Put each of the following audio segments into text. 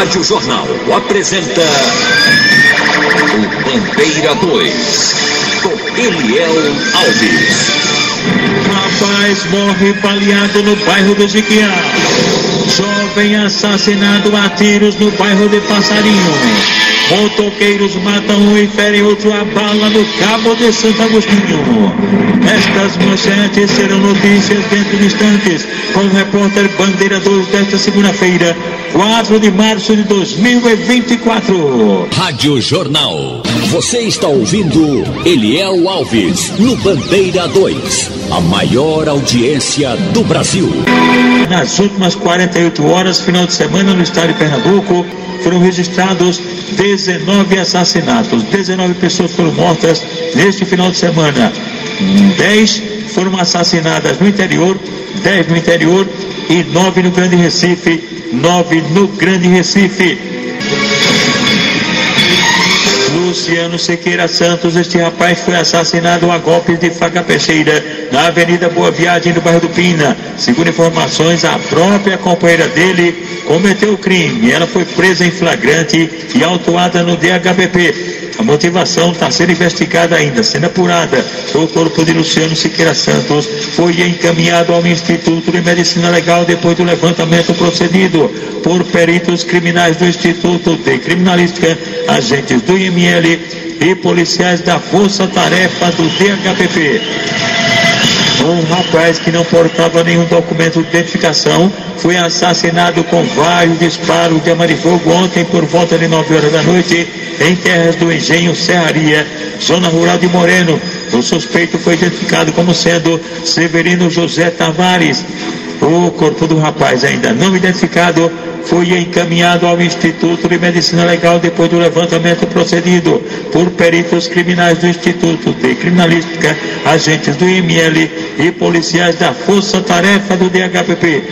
Rádio Jornal apresenta o Bandeira 2, com Eliel Alves. Rapaz morre baleado no bairro do Jiquiá. Jovem assassinado a tiros no bairro de Passarinho. Motoqueiros matam um e ferem outro a bala no Cabo de Santo Agostinho. Estas manchetes serão notícias dentro de instantes com o repórter Bandeira 2 desta segunda-feira, 4 de março de 2024. Rádio Jornal. Você está ouvindo Eliel Alves no Bandeira 2, a maior audiência do Brasil. Nas últimas 48 horas, final de semana, no estado de Pernambuco, foram registrados 19 assassinatos. 19 pessoas foram mortas neste final de semana. 10 foram assassinadas no interior, 10 no interior e 9 no Grande Recife. 9 no Grande Recife. Luciano Sequeira Santos, este rapaz foi assassinado a golpes de faca peixeira na Avenida Boa Viagem, no bairro do Pina. Segundo informações, a própria companheira dele cometeu o crime. Ela foi presa em flagrante e autuada no DHPP. A motivação está sendo investigada ainda, sendo apurada. O corpo de Luciano Sequeira Santos foi encaminhado ao Instituto de Medicina Legal depois do levantamento procedido por peritos criminais do Instituto de Criminalística, agentes do IML e policiais da Força Tarefa do DHPP. Um rapaz que não portava nenhum documento de identificação foi assassinado com vários disparos de arma de fogo ontem por volta de 9 horas da noite em terras do Engenho Serraria, zona rural de Moreno. O suspeito foi identificado como sendo Severino José Tavares. O corpo do rapaz, ainda não identificado, foi encaminhado ao Instituto de Medicina Legal depois do levantamento procedido por peritos criminais do Instituto de Criminalística, agentes do IML e policiais da Força Tarefa do DHPP.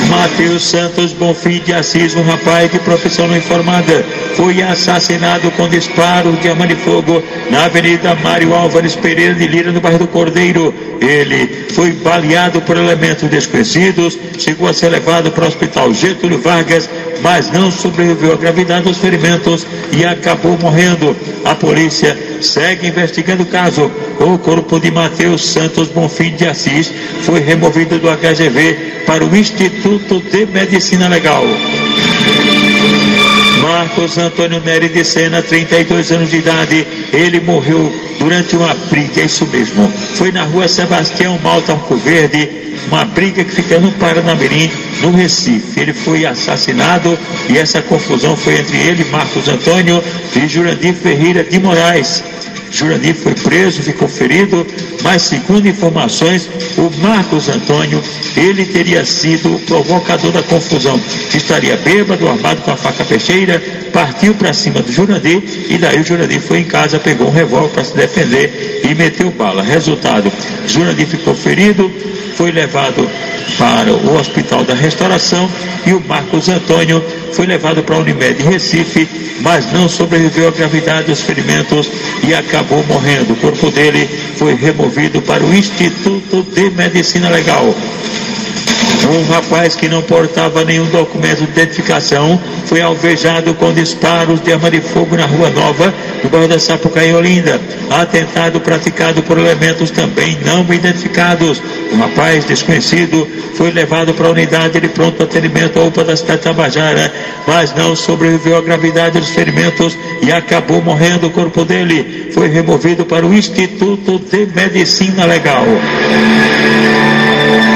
Matheus Santos Bonfim de Assis, um rapaz de profissão não informada, foi assassinado com disparos de arma de fogo na Avenida Mário Álvares Pereira de Lira, no bairro do Cordeiro. Ele foi baleado por elementos desconhecidos, chegou a ser levado para o Hospital Getúlio Vargas, mas não sobreviveu à gravidade dos ferimentos e acabou morrendo. A polícia segue investigando o caso. O corpo de Matheus Santos Bonfim de Assis foi removido do HGV para o Instituto de Medicina Legal. Marcos Antônio Nery de Sena, 32 anos de idade, ele morreu durante uma briga, é isso mesmo. Foi na rua Sebastião Malta, Arco Verde, uma briga que fica no Paranamirim, no Recife. Ele foi assassinado e essa confusão foi entre ele, Marcos Antônio, e Jurandir Ferreira de Moraes. Jurandir foi preso, ficou ferido, mas segundo informações, o Marcos Antônio, ele teria sido o provocador da confusão. Estaria bêbado, armado com a faca peixeira, partiu para cima do Jurandir e daí o Jurandir foi em casa, pegou um revólver para se defender e meteu bala. Resultado, Jurandir ficou ferido, foi levado para o Hospital da Restauração e o Marcos Antônio foi levado para a Unimed Recife, mas não sobreviveu à gravidade dos ferimentos e acabou morrendo. O corpo dele foi removido para o Instituto de Medicina Legal. Um rapaz que não portava nenhum documento de identificação foi alvejado com disparos de arma de fogo na Rua Nova, no bairro da Sapucaí, Olinda. Atentado praticado por elementos também não identificados. Um rapaz desconhecido foi levado para a unidade de pronto atendimento à UPA da cidade de Tabajara, mas não sobreviveu à gravidade dos ferimentos e acabou morrendo. O corpo dele foi removido para o Instituto de Medicina Legal.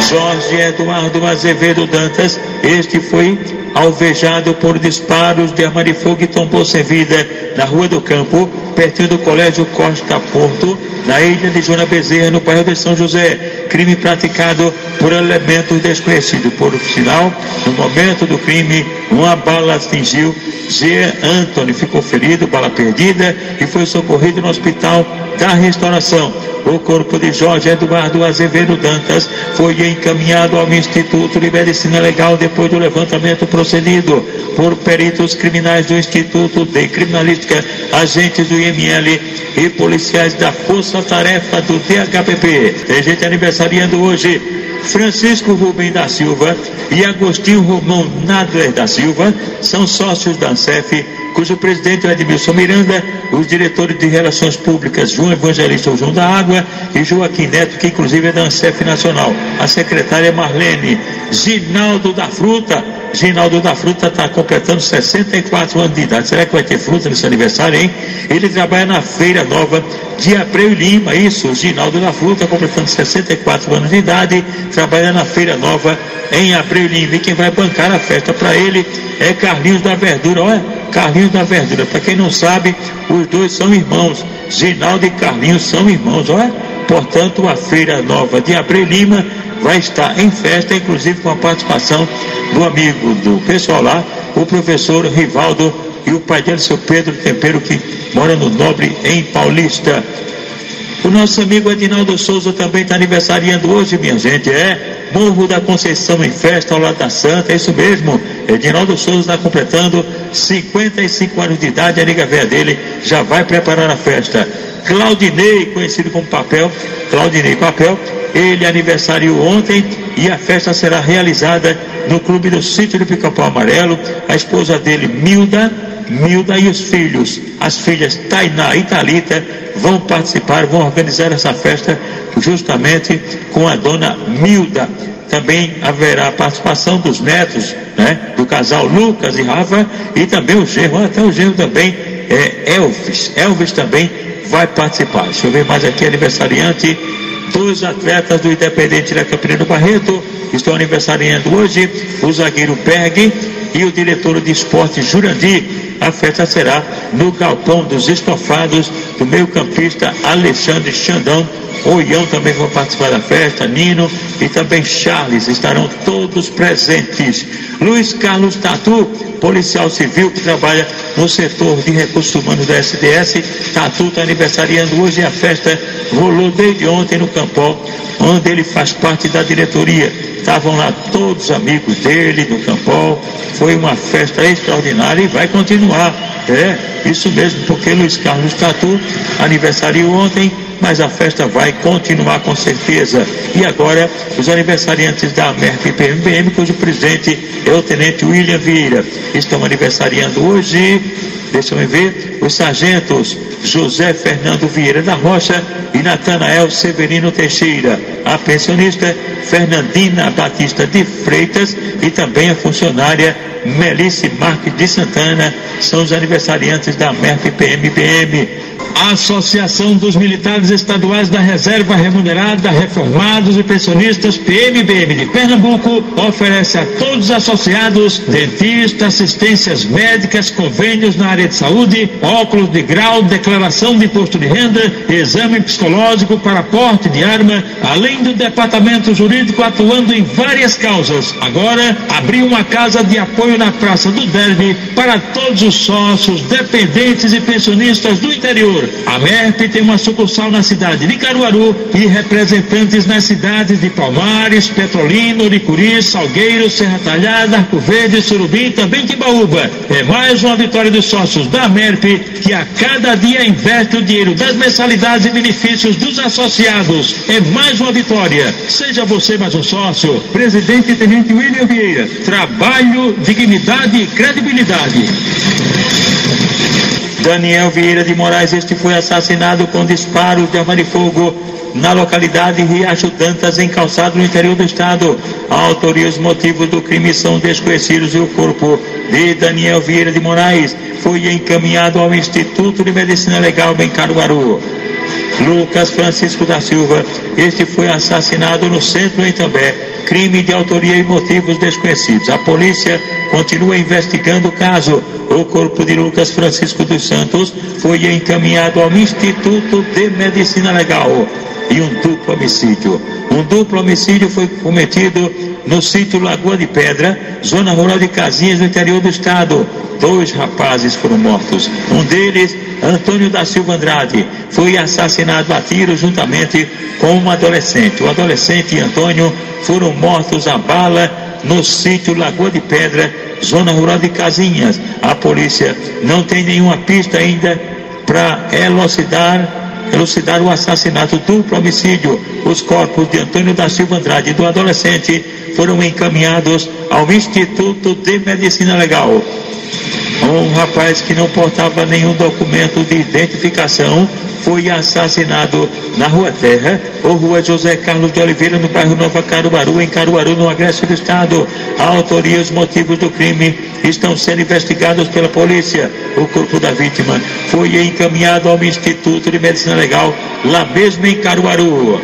Jorge Eduardo Azevedo Dantas, este foi alvejado por disparos de arma de fogo e tombou sem vida na Rua do Campo, pertinho do Colégio Costa Porto, na ilha de Joana Bezerra, no bairro de São José. Crime praticado por elementos desconhecidos. Por sinal, no momento do crime, uma bala atingiu Jean Anthony, ficou ferido, bala perdida, e foi socorrido no Hospital da Restauração. O corpo de Jorge Eduardo Azevedo Dantas foi encaminhado ao Instituto de Medicina Legal depois do levantamento procedido por peritos criminais do Instituto de Criminalística, agentes do IML e policiais da Força Tarefa do DHPP. Tem gente aniversariando hoje. Francisco Rubem da Silva e Agostinho Romão Nadler da Silva são sócios da ANSEF, cujo presidente é Edmilson Miranda, os diretores de Relações Públicas João Evangelista João da Água e Joaquim Neto, que inclusive é da ANSEF Nacional. A secretária Marlene. Ginaldo da Fruta está completando 64 anos de idade. Será que vai ter fruta nesse aniversário, hein? Ele trabalha na Feira Nova de Abreu e Lima, isso, Ginaldo da Fruta, completando 64 anos de idade, trabalha na Feira Nova em Abreu e Lima. E quem vai bancar a festa para ele é Carlinhos da Verdura. Olha, Carlinhos da Verdura, para quem não sabe, os dois são irmãos, Ginaldo e Carlinhos são irmãos, olha. Portanto, a Feira Nova de Abreu e Lima vai estar em festa, inclusive com a participação do amigo do pessoal lá, o professor Rivaldo e o pai dele, seu Pedro Tempero, que mora no Nobre, em Paulista. O nosso amigo Edinaldo Souza também está aniversariando hoje, minha gente, Morro da Conceição em festa ao lado da Santa, é isso mesmo. Edinaldo Souza está completando 55 anos de idade, a amiga velha dele já vai preparar a festa. Claudinei, conhecido como Claudinei Papel, ele aniversariou ontem e a festa será realizada no Clube do Sítio do Pica-Pau Amarelo. A esposa dele, Milda e os filhos, as filhas Tainá e Thalita, vão participar, vão organizar essa festa justamente com a dona Milda. Também haverá a participação dos netos, do casal Lucas e Rafa, e também o genro, até o genro também, Elvis também vai participar. Deixa eu ver mais aqui, aniversariante. 2 atletas do Independente da Campina do Barreto estão aniversariando hoje, o zagueiro Berg e o diretor de esporte Jurandir. A festa será no Galpão dos Estofados do meio-campista Alexandre Xandão. Oião também vai participar da festa, Nino e também Charles, estarão todos presentes. Luiz Carlos Tatu, policial civil que trabalha no setor de recursos humanos da SDS. Tatu está aniversariando hoje e a festa rolou desde ontem no Campó, onde ele faz parte da diretoria. Estavam lá todos os amigos dele no Campó, foi uma festa extraordinária e vai continuar. Isso mesmo, porque Luiz Carlos Tatu aniversariou ontem, mas a festa vai continuar com certeza. E agora, os aniversariantes da AMERP PMBM, cujo presidente é o tenente William Vieira, estão aniversariando hoje. Deixa eu ver, os sargentos José Fernando Vieira da Rocha e Natanael Severino Teixeira, a pensionista Fernandina Batista de Freitas e também a funcionária Melice Marques de Santana são os aniversariantes da AMERP PMBM. A Associação dos Militares Estaduais da Reserva Remunerada, Reformados e Pensionistas PMBM de Pernambuco oferece a todos os associados dentistas, assistências médicas, convênios na área de saúde, óculos de grau, declaração de imposto de renda, exame psicológico para porte de arma, além do departamento jurídico atuando em várias causas. Agora abriu uma casa de apoio na Praça do Derby para todos os sócios, dependentes e pensionistas do interior. A MERP tem uma sucursal na cidade de Caruaru e representantes nas cidades de Palmares, Petrolina, Uricuri, Salgueiro, Serra Talhada, Arco Verde, Surubim e também Timbaúba. É mais uma vitória dos sócios da MERP, que a cada dia investe o dinheiro das mensalidades e benefícios dos associados. É mais uma vitória. Seja você mais um sócio. Presidente e Tenente William Vieira. Trabalho, dignidade e credibilidade. Daniel Vieira de Moraes, este foi assassinado com disparos de arma de fogo na localidade Riacho Dantas, em Calçado, no interior do estado. A autoria e os motivos do crime são desconhecidos e o corpo de Daniel Vieira de Moraes foi encaminhado ao Instituto de Medicina Legal em Caruaru. Lucas Francisco da Silva, este foi assassinado no centro em També, crime de autoria e motivos desconhecidos. A polícia continua investigando o caso. O corpo de Lucas Francisco dos Santos foi encaminhado ao Instituto de Medicina Legal. E um duplo homicídio foi cometido no sítio Lagoa de Pedra, zona rural de Casinhas, no interior do estado. 2 rapazes foram mortos. Um deles, Antônio da Silva Andrade, foi assassinado a tiro juntamente com um adolescente. O adolescente e Antônio foram mortos a bala no sítio Lagoa de Pedra, zona rural de Casinhas. A polícia não tem nenhuma pista ainda para elucidar elucidar o assassinato duplo homicídio. Os corpos de Antônio da Silva Andrade e do adolescente foram encaminhados ao Instituto de Medicina Legal. Um rapaz que não portava nenhum documento de identificação foi assassinado na Rua Terra, ou Rua José Carlos de Oliveira, no bairro Nova Caruaru, em Caruaru, no Agreste do Estado. A autoria e os motivos do crime estão sendo investigados pela polícia. O corpo da vítima foi encaminhado ao Instituto de Medicina Legal, lá mesmo em Caruaru.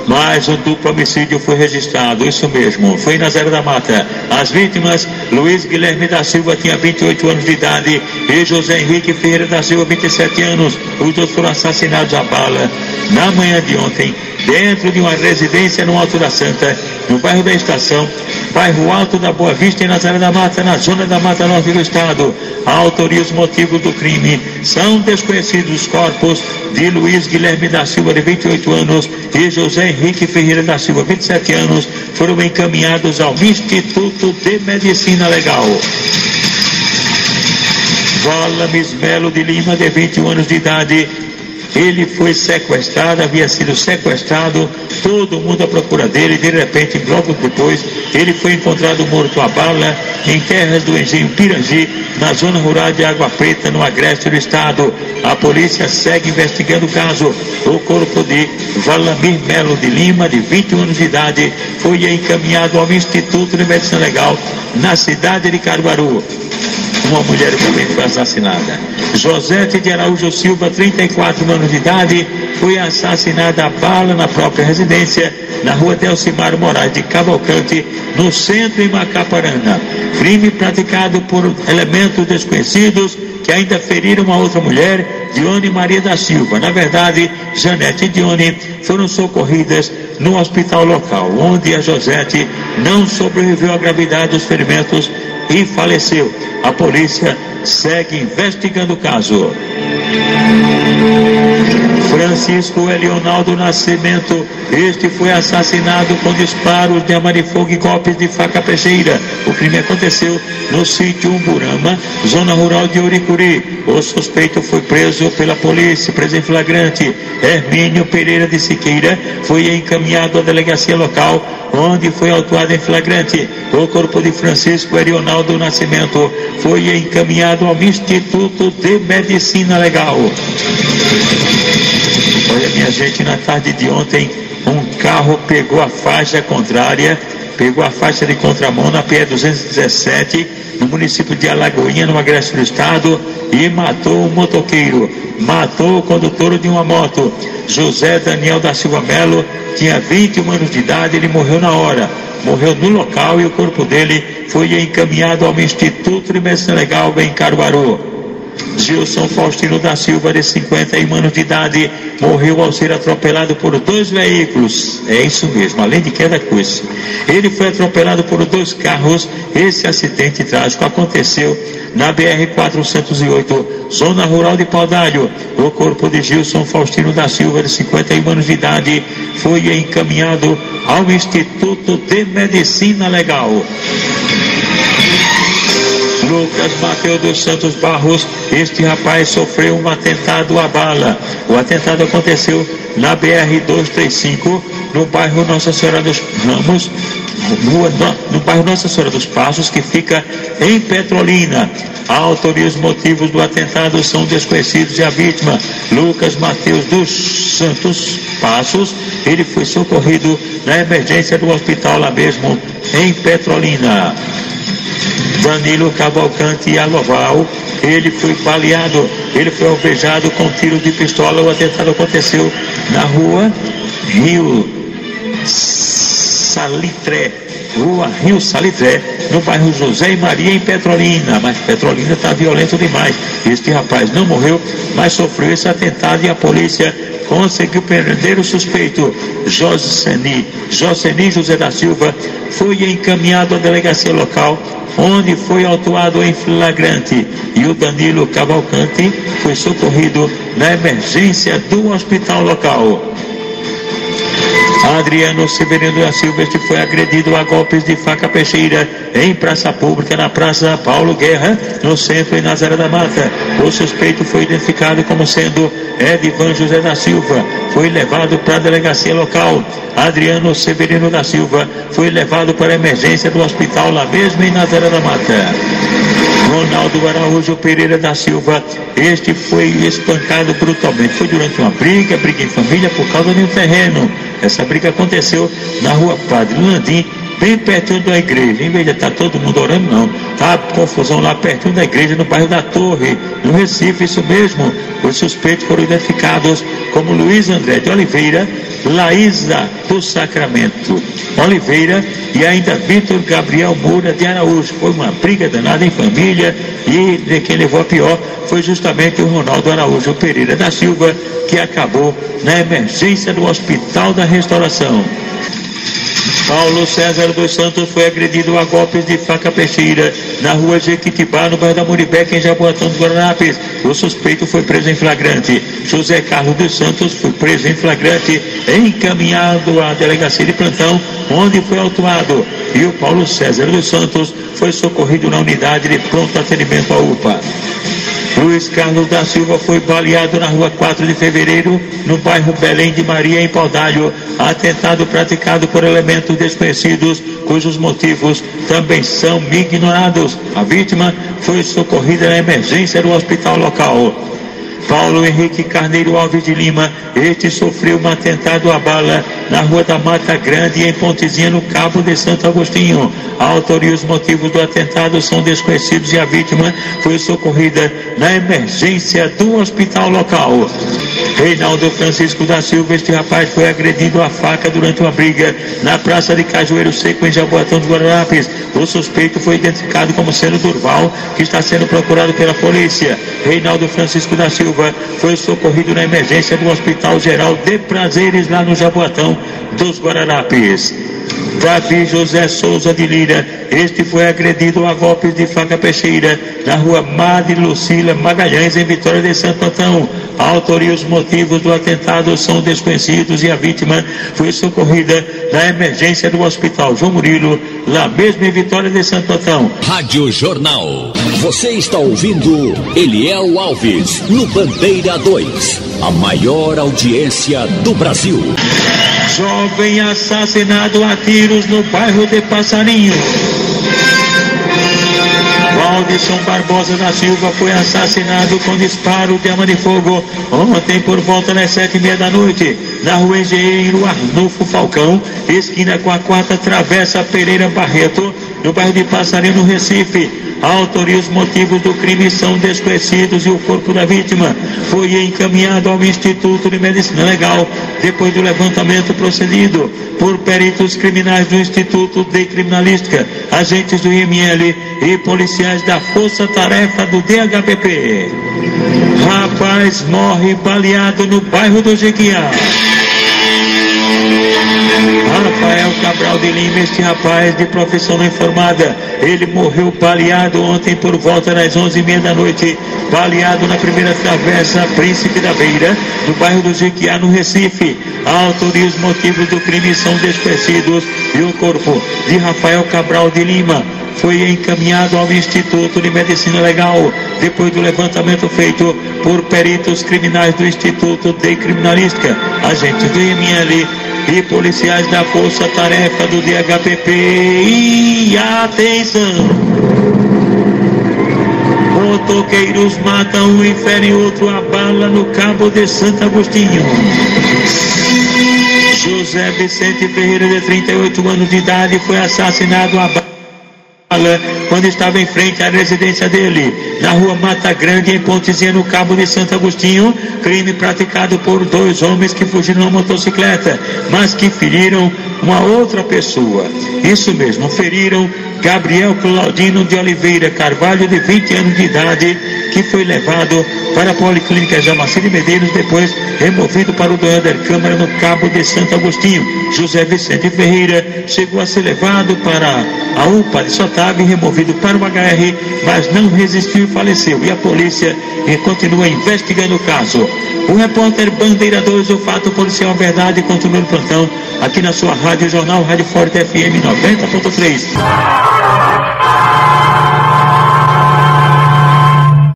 Mais um duplo homicídio foi registrado, isso mesmo, foi em Nazaré da Mata. As vítimas, Luiz Guilherme da Silva tinha 28 anos de idade e José Henrique Ferreira da Silva, 27 anos. Os dois foram assassinados a bala na manhã de ontem, dentro de uma residência no Alto da Santa, no bairro da Estação, bairro Alto da Boa Vista, em Nazaré da Mata, na zona da Mata Norte do Estado. A autoria e os motivos do crime são desconhecidos. Os corpos de Luiz Guilherme da Silva, de 28 anos, e José Henrique Ferreira da Silva, 27 anos, foram encaminhados ao Instituto de Medicina Legal. Valamis Melo de Lima, de 21 anos de idade, ele foi sequestrado, havia sido sequestrado, todo mundo à procura dele. De repente, logo depois, ele foi encontrado morto a bala em terras do engenho Pirangi, na zona rural de Água Preta, no Agreste do Estado. A polícia segue investigando o caso. O corpo de Valamir Melo de Lima, de 21 anos de idade, foi encaminhado ao Instituto de Medicina Legal, na cidade de Caruaru. Uma mulher também foi assassinada. Josete de Araújo Silva, 34 anos de idade, foi assassinada a bala na própria residência, na rua Delcimar Moraes de Cavalcante, no centro, em Macaparana. Crime praticado por elementos desconhecidos que ainda feriram uma outra mulher, Dione Maria da Silva. Na verdade, Janete e Dione foram socorridas no hospital local, onde a Josete não sobreviveu à gravidade dos ferimentos e faleceu. A polícia segue investigando o caso. Francisco Elionaldo Nascimento, este foi assassinado com disparos de arma de fogo e golpes de faca peixeira. O crime aconteceu no sítio Umburama, zona rural de Uricuri. O suspeito foi preso pela polícia, preso em flagrante. Hermínio Pereira de Siqueira foi encaminhado à delegacia local, onde foi autuado em flagrante. O corpo de Francisco Elionaldo Nascimento foi encaminhado ao Instituto de Medicina Legal. Olha, minha gente, na tarde de ontem, um carro pegou a faixa contrária, pegou a faixa de contramão na PE 217, no município de Alagoinha, no Agreste do Estado, e matou um motoqueiro, matou o condutor de uma moto. José Daniel da Silva Melo tinha 21 anos de idade, ele morreu na hora, morreu no local, e o corpo dele foi encaminhado ao Instituto de Medicina Legal, em Caruaru. Gilson Faustino da Silva, de 51 anos de idade, morreu ao ser atropelado por 2 veículos. É isso mesmo, além de queda cruz. Ele foi atropelado por 2 carros. Esse acidente trágico aconteceu na BR-408, zona rural de Paudalho. O corpo de Gilson Faustino da Silva, de 51 anos de idade, foi encaminhado ao Instituto de Medicina Legal. Lucas Mateus dos Santos Barros, este rapaz sofreu um atentado à bala. O atentado aconteceu na BR-235, no bairro Nossa Senhora dos Ramos, no bairro Nossa Senhora dos Passos, que fica em Petrolina. A autoria e os motivos do atentado são desconhecidos, e a vítima, Lucas Mateus dos Santos Passos, ele foi socorrido na emergência do hospital lá mesmo em Petrolina. Danilo Cavalcante Aloval, ele foi baleado, ele foi alvejado com tiros de pistola. O atentado aconteceu na rua Rio Salitré, no bairro José e Maria, em Petrolina. Mas Petrolina está violento demais. Este rapaz não morreu, mas sofreu esse atentado, e a polícia conseguiu prender o suspeito. Joseni José da Silva foi encaminhado à delegacia local, onde foi autuado em flagrante, e o Danilo Cavalcante foi socorrido na emergência do hospital local. Adriano Severino da Silva, este foi agredido a golpes de faca peixeira em praça pública, na Praça Paulo Guerra, no centro em Nazaré da Mata. O suspeito foi identificado como sendo Edivan José da Silva, foi levado para a delegacia local. Adriano Severino da Silva foi levado para a emergência do hospital lá mesmo em Nazaré da Mata. Ronaldo Araújo Pereira da Silva, este foi espancado brutalmente. Foi durante uma briga em família por causa de um terreno. Essa briga aconteceu na rua Padre Landim, bem pertinho da igreja. Em vez de estar todo mundo orando, não. Tá confusão lá pertinho da igreja, no bairro da Torre, no Recife, isso mesmo. Os suspeitos foram identificados como Luiz André de Oliveira, Laísa do Sacramento Oliveira e ainda Vitor Gabriel Moura de Araújo. Foi uma briga danada em família e quem levou a pior foi justamente o Ronaldo Araújo Pereira da Silva, que acabou na emergência do Hospital da Restauração. Paulo César dos Santos foi agredido a golpes de faca peixeira na rua Jequitibá, no bairro da Muribeca, em Jaboatão dos Guararapes. O suspeito foi preso em flagrante. José Carlos dos Santos foi preso em flagrante e encaminhado à delegacia de plantão, onde foi autuado. E o Paulo César dos Santos foi socorrido na unidade de pronto atendimento à UPA. Luiz Carlos da Silva foi baleado na rua 4 de fevereiro, no bairro Belém de Maria, em Paudalho. Atentado praticado por elementos desconhecidos, cujos motivos também são ignorados. A vítima foi socorrida na emergência do hospital local. Paulo Henrique Carneiro Alves de Lima, este sofreu um atentado à bala na Rua da Mata Grande, em Pontezinha, no Cabo de Santo Agostinho. A autoria e os motivos do atentado são desconhecidos e a vítima foi socorrida na emergência do hospital local. Reinaldo Francisco da Silva, este rapaz foi agredido à faca durante uma briga na Praça de Cajueiro Seco, em Jaboatão dos Guararapes. O suspeito foi identificado como sendo Durval, que está sendo procurado pela polícia. Reinaldo Francisco da Silva foi socorrido na emergência do Hospital Geral de Prazeres, lá no Jaboatão dos Guararapes. Davi José Souza de Lira, este foi agredido a golpes de faca peixeira na rua Madre Lucila Magalhães, em Vitória de Santo Antão. A autoria e os motivos do atentado são desconhecidos e a vítima foi socorrida na emergência do Hospital João Murilo, lá mesmo em Vitória de Santo Antão. Rádio Jornal. Você está ouvindo Eliel Alves, no Bandeira 2, a maior audiência do Brasil. Jovem assassinado a tiros no bairro de Passarinho. Waldson Barbosa da Silva foi assassinado com disparo de arma de fogo ontem por volta das 7h30 da noite, na rua Engenheiro Arnulfo Falcão, esquina com a 4ª Travessa Pereira Barreto, no bairro de Passarinho, no Recife. A autoria e os motivos do crime são desconhecidos e o corpo da vítima foi encaminhado ao Instituto de Medicina Legal depois do levantamento procedido por peritos criminais do Instituto de Criminalística, agentes do IML e policiais da Força Tarefa do DHPP. Rapaz morre baleado no bairro do Jequiá. Rafael Cabral de Lima, este rapaz de profissão não informada, ele morreu baleado ontem por volta das 11h30 da noite, baleado na primeira travessa Príncipe da Beira, no bairro do Jequiá, no Recife. A autoria e os motivos do crime são desconhecidos e o corpo de Rafael Cabral de Lima foi encaminhado ao Instituto de Medicina Legal depois do levantamento feito por peritos criminais do Instituto de Criminalística, agentes do IML e policiais da Força Tarefa do DHPP. E atenção! Motoqueiros matam um e ferem outro a bala no Cabo de Santo Agostinho. José Vicente Ferreira, de 38 anos de idade, foi assassinado a bala quando estava em frente à residência dele, na rua Mata Grande, em Pontezinha, no Cabo de Santo Agostinho. Crime praticado por 2 homens que fugiram na motocicleta, mas que feriram uma outra pessoa. Isso mesmo, feriram Gabriel Claudino de Oliveira Carvalho, de 20 anos de idade, que foi levado para a Policlínica Jamacine Medeiros, depois removido para o Doander Câmara no Cabo de Santo Agostinho. José Vicente Ferreira chegou a ser levado para a UPA de Sotávio e removido para o HR, mas não resistiu e faleceu. E a polícia continua investigando o caso. O repórter Bandeira 2, o fato policial verdade, continua no plantão aqui na sua Rádio Jornal, Rádio Forte FM 90.3.